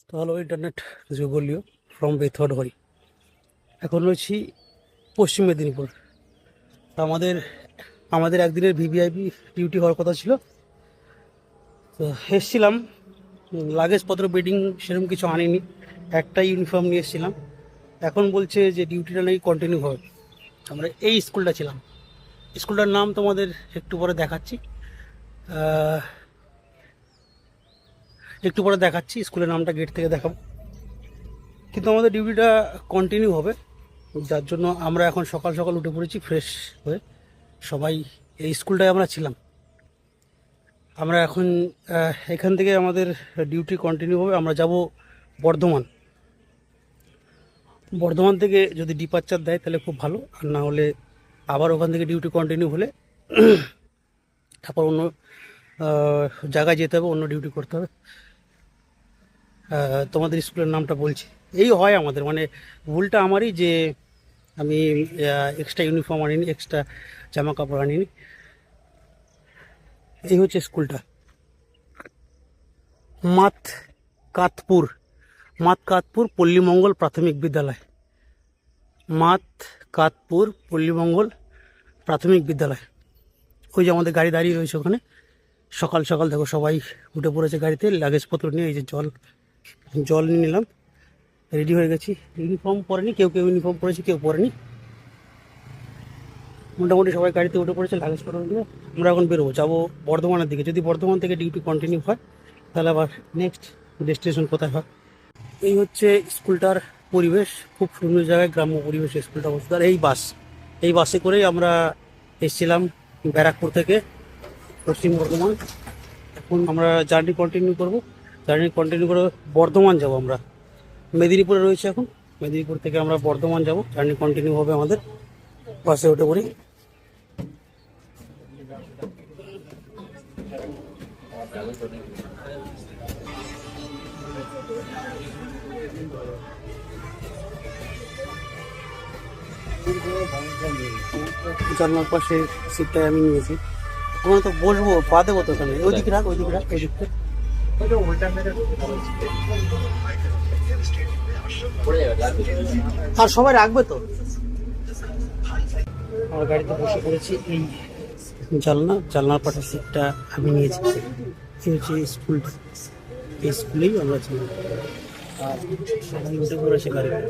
তো hello internet যোগলীয় from বেথড হই। এখন রয়েছি পশ্চিম মেদিনীপুর। তো আমাদের একদিনের ভিভিআইপি ডিউটি হওয়ার কথা ছিল। তো এসছিলাম, লাগেজপত্র বেডিং সেরকম কিছু আনিনি, একটা ইউনিফর্ম নিয়ে এসেছিলাম। এখন বলছে যে ডিউটিটা নাকি কন্টিনিউ হবে। আমরা এই স্কুলটা ছিলাম, স্কুলটার নাম তোমাদের একটু পরে দেখাচ্ছি। স্কুলের নামটা গেট থেকে দেখাবো, কিন্তু আমাদের ডিউটিটা কন্টিনিউ হবে। যার জন্য আমরা এখন সকাল সকাল উঠে পড়েছি ফ্রেশ হয়ে। সবাই এই স্কুলটায় আমরা ছিলাম। আমরা এখন এখান থেকে আমাদের ডিউটি কন্টিনিউ হবে। আমরা যাব বর্ধমান। বর্ধমান থেকে যদি ডিপারচার দেয় তাহলে খুব ভালো, আর না হলে আবার ওখান থেকে ডিউটি কন্টিনিউ হলে তারপর অন্য জায়গায় যেতে হবে, অন্য ডিউটি করতে হবে। তোমাদের স্কুলের নামটা বলছি, এই হয় আমাদের, মানে ভুলটা আমারই যে আমি এক্সট্রা ইউনিফর্ম আনিনি, এক্সট্রা জামা কাপড় আনিনি। এই হচ্ছে স্কুলটা, মাতকাতপুর পল্লীমঙ্গল প্রাথমিক বিদ্যালয়। মাতকাতপুর পল্লীমঙ্গল প্রাথমিক বিদ্যালয়। ওই যে আমাদের গাড়ি দাঁড়িয়ে রয়েছে ওখানে। সকাল সকাল দেখো সবাই উঠে পড়েছে গাড়িতে, লাগেজপত্র নিয়ে। এই যে জল নিয়ে নিলাম, রেডি হয়ে গেছি। ইউনিফর্ম পরেনি, কেউ ইউনিফর্ম পরেছে, কেউ পরেনি। মোটামুটি সবাই গাড়িতে উঠে পড়েছে লাগেজপত্র নিয়ে। আমরা এখন বেরোবো, যাবো বর্ধমানের দিকে। যদি বর্ধমান থেকে ডিউটি কন্টিনিউ হয় তাহলে আবার নেক্সট ডেস্টিনেশন কোথায় হয়। এই হচ্ছে স্কুলটার পরিবেশ, খুব সুন্দর জায়গায়, গ্রাম্য পরিবেশ স্কুলটা অবস্থা। আর এই বাসে করেই আমরা এসেছিলাম ব্যারাকপুর থেকে পশ্চিম বর্ধমান। এখন আমরা জার্নি কন্টিনিউ করে বর্ধমান যাব। আমরা মেদিনীপুরে রয়েছে এখন, মেদিনীপুর থেকে আমরা বর্ধমান যাব। জার্নি কন্টিনিউ হবে আমাদের, বাসে উঠে পড়ি। জানলার পাশে সিটটাই আমি নিয়েছি। ওখানে তো বসবো, পা দেবো তো ওখানে। ওইদিকে রাখ, এই দিকটা। আর সবাই রাখবে তো। আমার গাড়িতে বসে পড়েছি, এই জানলার পাশে সিটটা আমি নিয়েছি। এই হচ্ছে স্কুলটা, এই স্কুলেই আমরা ছিলাম। আর সবাই উঠে পড়েছে গাড়িতে,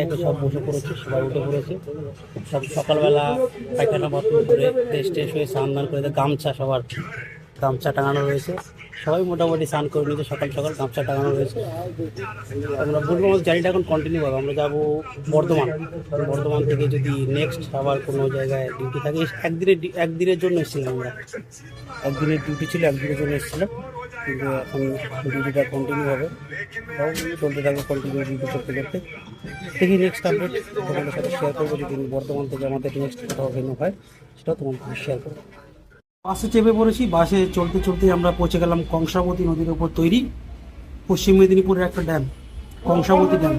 একে সব বসে পড়েছে, সবাই উঠে পড়েছে। সব সকালবেলা পায়খানা বাথরুম করে ফ্রেশ হয়ে স্নান করে সবার গামছা টাঙানো রয়েছে। সবাই মোটামুটি স্নান করে নিয়েছে, সকাল সকাল গামছা টাঙানো রয়েছে। আমরা বলবো আমাদের জার্নিটা এখন কন্টিনিউ হবে। আমরা যাবো বর্ধমান থেকে যদি নেক্সট আবার কোনো জায়গায় ডিউটি থাকে। একদিনের জন্য এসেছিলাম আমরা, একদিনের ডিউটি ছিল, একদিনের জন্য এসেছিলাম। কিন্তু এখন ডিউটিটা কন্টিনিউ হবে, চলতে থাকবে কন্টিনিউ ডিউটি করতে। দেখি নেক্সট আপডেট তোমাদের সাথে শেয়ার করবো। যদি বর্ধমান থেকে আমাদের নেক্সট কোথাও ভিন্ন হয় সেটাও তোমাদের সাথে শেয়ার করবো। বাসে চেপে পড়েছি। বাসে চলতে আমরা পৌঁছে গেলাম কংসাবতী নদীর উপর তৈরি পশ্চিম মেদিনীপুরের একটা ড্যাম, কংসাবতী ড্যাম।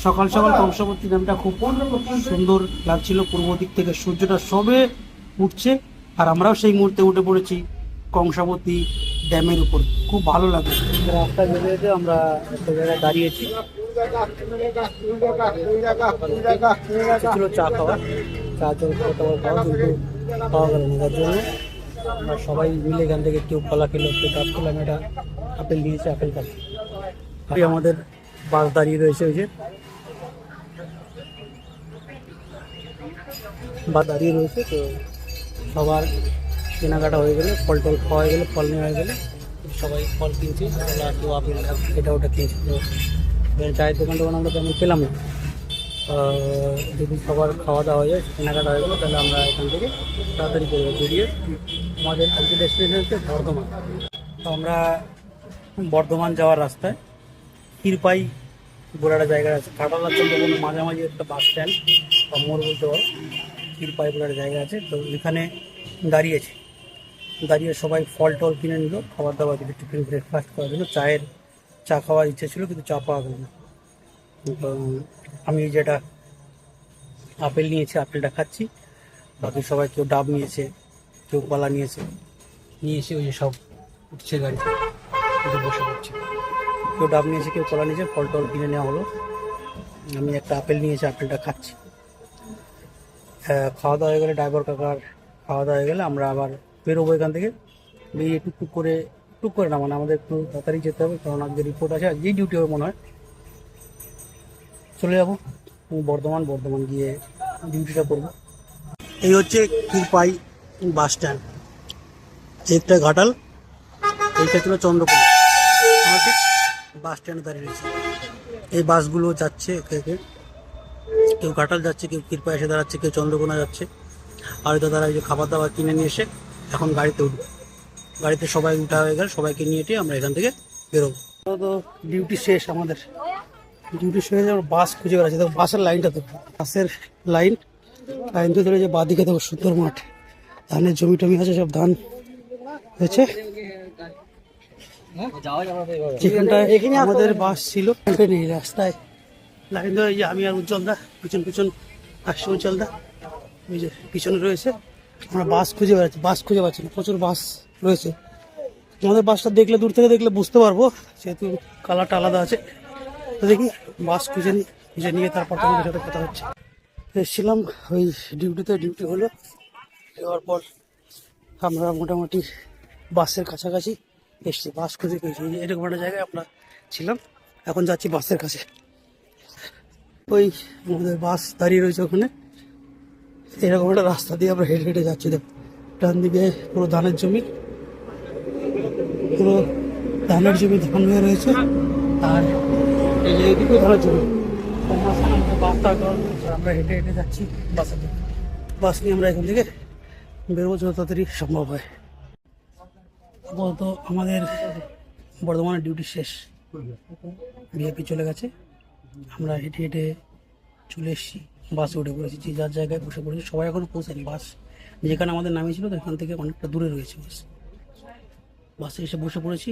সকাল সকাল কংসাবতী ড্যামটা খুব সুন্দর লাগছিল। পূর্ব দিক থেকে সূর্যটা সবে উঠছে, আর আমরাও সেই মুহূর্তে উঠে পড়েছি কংসাবতী ড্যামের উপর। খুব ভালো লাগে। রাস্তা যেতে যেতে আমরা একটা জায়গায় দাঁড়িয়েছি, ছিল চা খাওয়া, কিন্তু পাওয়া গেল না। যার জন্য আমরা সবাই মিলে এখান থেকে কেউ কলা খেলো, কেউ ডাব খেলাম। এটা আপেল দিয়েছে, আপেল খাচ্ছি। আমাদের বাস দাঁড়িয়ে রয়েছে, ওই যে বাস দাঁড়িয়ে রয়েছে। তো সবার কেনাকাটা হয়ে গেলে, ফল টল খাওয়া হয়ে গেলে, ফল নেওয়া হয়ে গেলে সবাই ফল কিনছে, কেউ আপেল এটা ওটা কিনছে। তো চায়ের দোকান আমরা তেমন পেলাম না। যদি সবার খাওয়া দাওয়া হয়ে যায়, কেনাকাটা হয়ে গেলো, তাহলে আমরা এখান থেকে তাড়াতাড়ি করবো বেরিয়ে। আমাদের আজকে ডেস্টিনেশন হচ্ছে বর্ধমান। তো আমরা বর্ধমান যাওয়ার রাস্তায় ক্ষীরপাই বলে একটা জায়গা আছে, কাটালা চন্দ্রবনের মাঝামাঝি একটা বাস স্ট্যান্ড বা মোড় বলতে পারো। ক্ষীরপাই বলে একটা জায়গা আছে, তো এখানে দাঁড়িয়ে সবাই ফল টল কিনে নিল, খাবার দাবার দিল, টিফিন ব্রেকফাস্ট করার জন্য। চা খাওয়ার ইচ্ছে ছিল, কিন্তু চা পাওয়া গেল না। তো আমি যেটা আপেল নিয়েছি, আপেলটা খাচ্ছি। বাকি সবাই কেউ ডাব নিয়েছে, কেউ কলা নিয়ে এসে ওই যে সব উঠছে গাড়িতে, বসে পড়ছে। কেউ ডাব নিয়েছে, কেউ কলা নিয়েছে, ফল টল কিনে নেওয়া হলো। আমি একটা আপেল নিয়েছি, আপেলটা খাচ্ছি। খাওয়া দাওয়া হয়ে গেলে, ড্রাইভার কাকার খাওয়া দাওয়া হয়ে গেলে আমরা আবার বেরোবো এখান থেকে। বেরিয়ে টুকটুক করে না, মানে আমাদের একটু তাড়াতাড়ি যেতে হবে, কারণ আজকে রিপোর্ট আছে, আজকেই ডিউটি হবে মনে হয়। চলে যাবো বর্ধমান গিয়ে ডিউটিটা করবো। এই হচ্ছে ক্ষীরপাই বাস স্ট্যান্ড, একটা ঘাটাল, এইটা ছিল চন্দ্রপুর। আমরা ঠিক বাস স্ট্যান্ডে দাঁড়িয়ে রয়েছে। এই বাসগুলো যাচ্ছে, কেউ ঘাটাল যাচ্ছে, কেউ ক্ষীরপাই এসে দাঁড়াচ্ছে, কেউ চন্দ্রকোনা যাচ্ছে। আর দাদারা এই যে খাবার দাবার কিনে নিয়ে এসে এখন গাড়িতে উঠবে। গাড়িতে সবাই উঠা হয়ে গেল, সবাইকে নিয়ে আমরা এখান থেকে বেরোবো। তো ডিউটি শেষ আমাদের, ডিউটি শেষ হয়ে বাস খুঁজে বেড়াচ্ছে। দেখো বাসের লাইনটা, তো বাসের লাইন তো ধরে যে বাদিকে দেখো সুন্দর মাঠ, ধানের জমি টমি আছে, সব ধান হয়েছে। যেখানটায় আমাদের বাস ছিল নেই, রাস্তায় লাইন ধরে যে আমি আর উজ্জ্বলদা পিছন আসছে, উজ্জ্বলদা ওই যে পিছনে রয়েছে। আমরা বাস খুঁজে পাচ্ছি না, প্রচুর বাস রয়েছে। আমাদের বাসটা দেখলে, দূর থেকে দেখলে বুঝতে পারবো, যেহেতু কালারটা আলাদা আছে। তো দেখি বাস খুঁজে নিয়ে তারপর তোমাদের সাথে কথা হচ্ছে। এসেছিলাম ওই ডিউটি হলো, যাওয়ার পর আমরা মোটামুটি বাসের কাছাকাছি এসছি। বাস খুঁজে পেয়েছি, এরকম একটা জায়গায় আমরা ছিলাম, এখন যাচ্ছি বাসের কাছে। ওই আমাদের বাস দাঁড়িয়ে রয়েছে ওখানে, এরকম একটা রাস্তা দিয়ে আমরা হেঁটে যাচ্ছি। দেখো ডান দিকে পুরো ধানের জমি, ধান হয়ে রয়েছে, আর এইদিকেও ধানের জমি। আমরা হেঁটে যাচ্ছি বাসের দিকে। বাস নিয়ে আমরা এখান থেকে বেরোবো যত তাড়াতাড়ি সম্ভব হয়। আপাতত আমাদের বর্ধমানের ডিউটি শেষ, ভিআইপি চলে গেছে, আমরা হেঁটে চলে এসেছি, বাসে উঠে পড়েছি, যে যার জায়গায় বসে পড়েছি। সবাই এখনো পৌঁছায়নি, বাস যেখানে আমাদের নামিয়েছিল তো এখান থেকে অনেকটা দূরে রয়েছে বাসে এসে বসে পড়েছি।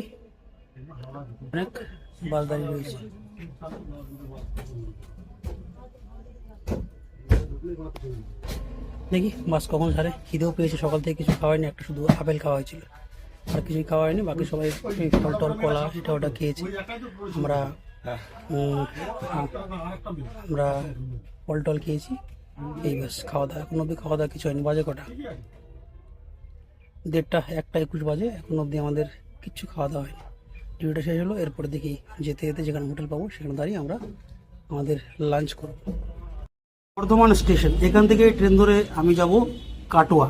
অনেক বাস দাঁড়িয়ে রয়েছে। দেখি বাস কখন ছাড়ে। খিদেও পেয়েছে, সকাল থেকে কিছু খাওয়াইনি, একটা শুধু আপেল খাওয়া হয়েছিল, আর কিছুই খাওয়া হয়নি। বাকি সবাই ফল টল কলা এটা ওটা খেয়েছি। আমরা ফল টল খেয়েছি, এই বাস খাওয়া দাওয়া। এখন অব্দি খাওয়া দাওয়া কিছু হয়নি। বাজে কটা? 1:30 বাজে, এখন অব্দি আমাদের কিচ্ছু খাওয়া দাওয়া হয়নি। ডিউটিটা শেষ হলো, এরপরে দেখি যেতে যেখানে হোটেল পাবো সেখানে দাঁড়িয়ে আমরা আমাদের লাঞ্চ করব। বর্ধমান স্টেশন, এখান থেকে ট্রেন ধরে আমি যাব কাটোয়া।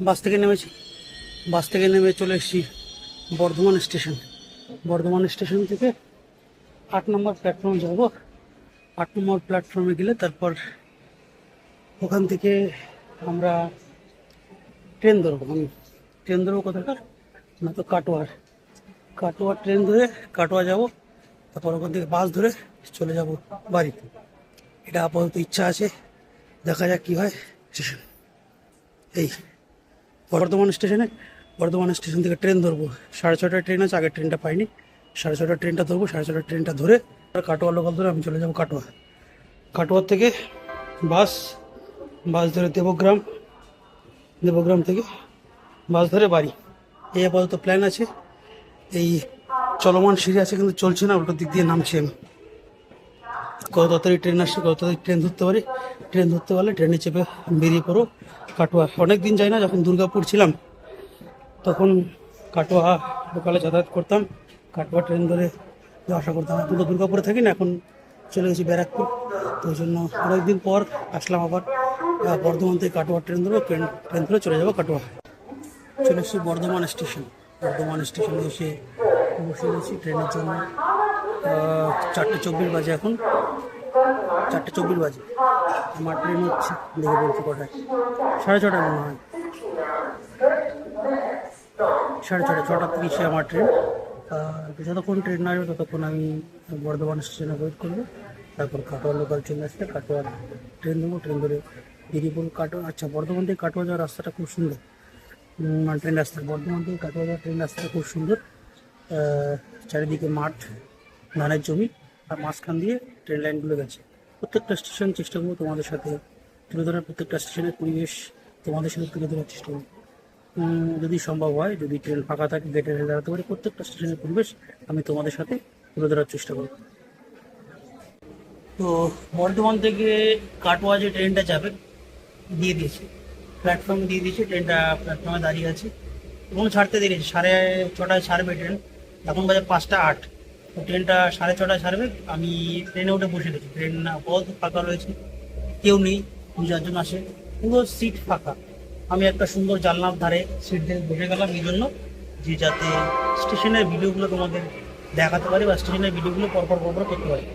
বাস থেকে নেমে চলে এসেছি বর্ধমান স্টেশন থেকে 8 নম্বর প্ল্যাটফর্মে যাব। 8 নম্বর প্ল্যাটফর্মে গেলে তারপর ওখান থেকে আমরা ট্রেন ধরবো। কোথাকার না, তো কাটোয়া ট্রেন ধরে কাটোয়া যাব। তারপর ওখান থেকে বাস ধরে চলে যাব বাড়িতে। এটা আপাতত ইচ্ছা আছে, দেখা যাক কি হয়। স্টেশন এই বর্ধমান স্টেশন থেকে ট্রেন ধরবো। 6:30 ট্রেন আছে, আগের ট্রেনটা পাইনি। 6:30 ট্রেনটা ধরবো। 6:30 ট্রেনটা ধরে কাটোয়া লোকাল ধরে আমি চলে যাবো কাটোয়ার থেকে বাস ধরে দেবগ্রাম থেকে বাস ধরে বাড়ি। এই আপাতত প্ল্যান আছে। এই চলমান সিঁড়ি আছে, কিন্তু চলছে না, ওটার দিক দিয়ে নামছি আমি। কত তাড়াতাড়ি ট্রেন আসছে, কত তাড়াতাড়ি ট্রেন ধরতে পারি। ট্রেন ধরতে পারলে ট্রেনে চেপে বেরিয়ে পড়ো কাটোয়া। অনেক দিন যাই না, যখন দুর্গাপুর ছিলাম তখন কাটোয়া লোকালে যাতায়াত করতাম, কাটোয়া ট্রেন ধরে আশা করতাম। এখন তো দুর্গাপুরে থাকি না, এখন চলে গেছি ব্যারাকপুর। তো ওই জন্য অনেকদিন পর আসলাম আবার বর্ধমান থেকে কাটোয়া ট্রেন ধরে চলে যাবো কাটোয়া। চলে এসেছি বর্ধমান স্টেশনে এসে বসে গেছি ট্রেনের জন্য। 4:24 বাজে, এখন 4:24 বাজে। আমার ট্রেন হচ্ছে, দেখে বলছি কটায়, 6:30 মনে হয়, 6:30 আমার ট্রেন। যতক্ষণ ট্রেন আসবে ততক্ষণ আমি বর্ধমান স্টেশনে ওয়েট করবো। তারপর কাটোয়া লোকাল ট্রেন আসলে কাটোয়ার ট্রেন ধরে বেরিয়ে পড়বো কাটোয়া। আচ্ছা, বর্ধমান থেকে কাটোয়া যাওয়ার রাস্তাটা খুব সুন্দর, ট্রেন রাস্তা। বর্ধমান থেকে কাটোয়া যাওয়ার ট্রেন রাস্তাটা খুব সুন্দর। চারিদিকে মাঠ, ধানের জমি, আর মাঝখান দিয়ে ট্রেন লাইনগুলো গেছে। প্রত্যেকটা স্টেশন চেষ্টা করবো তোমাদের সাথে তুলে ধরার, প্রত্যেকটা স্টেশনের পরিবেশ তোমাদের সাথে তুলে ধরার চেষ্টা করবো যদি সম্ভব হয়। যদি ট্রেন ফাঁকা থাকে, গেটে দাঁড়াতে পারি, প্রত্যেকটা স্টেশনের পরিবেশ আমি তোমাদের সাথে তুলে ধরার চেষ্টা করব। তো বর্ধমান থেকে কাটোয়া যে ট্রেনটা যাবে দিয়ে দিয়েছে, প্ল্যাটফর্মে দিয়ে দিয়েছে, ট্রেনটা প্ল্যাটফর্মে দাঁড়িয়ে আছে। এবং ছাড়তে দেরি আছে, 6:30 ছাড়বে ট্রেন। এখন বাজে 5:08। তো ট্রেনটা 6:30 ছাড়বে। আমি ট্রেনে উঠে বসে গেছি। ট্রেন বহুত ফাঁকা রয়েছে, কেউ নেই। 2-4 জন আসে, পুরো সিট ফাঁকা। আমি একটা সুন্দর জানলার ধারে সিট দিয়ে বসে গেলাম এই জন্য, যে যাতে স্টেশনের ভিডিওগুলো তোমাদের দেখাতে পারি বা স্টেশনের ভিডিওগুলো পরপর পরপর করতে পারি।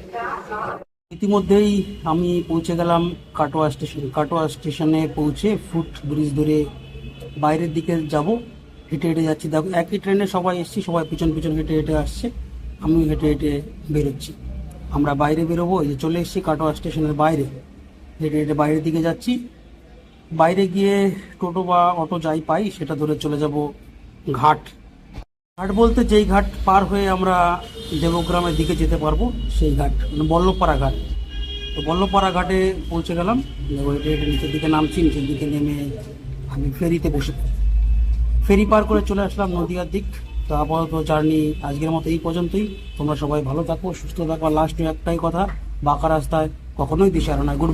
ইতিমধ্যেই আমি পৌঁছে গেলাম কাটোয়া স্টেশন। কাটোয়া স্টেশনে পৌঁছে ফুট ব্রিজ ধরে বাইরের দিকে যাব। হেঁটে হেঁটে যাচ্ছি, দেখো একই ট্রেনে সবাই এসছি, সবাই পিছন পিছন হেঁটে হেঁটে আসছে, আমিও হেঁটে হেঁটে বেরোচ্ছি। আমরা বাইরে বেরোবো, এই যে চলে এসেছি কাটোয়া স্টেশনের বাইরে। হেঁটে হেঁটে বাইরের দিকে যাচ্ছি। বাইরে গিয়ে টোটো বা অটো যাই পাই সেটা ধরে চলে যাব ঘাট। ঘাট বলতে যেই ঘাট পার হয়ে আমরা দেবগ্রামের দিকে যেতে পারবো সেই ঘাট, মানে বল্লভপাড়া ঘাট। তো বল্লভপাড়া ঘাটে পৌঁছে গেলাম। হেঁটে হেঁটে নিচের দিকে নামছি, নিচের দিকে নেমে আমি ফেরিতে বসে ফেরি পার করে চলে আসলাম নদিয়ার দিক। তো আপাতত জার্নি আজকের মতো এই পর্যন্তই। তোমরা সবাই ভালো থাকো, সুস্থ থাকো। লাস্টে একটাই কথা, বাঁকা রাস্তায় কখনোই দিশাহারা নয়। Good bye.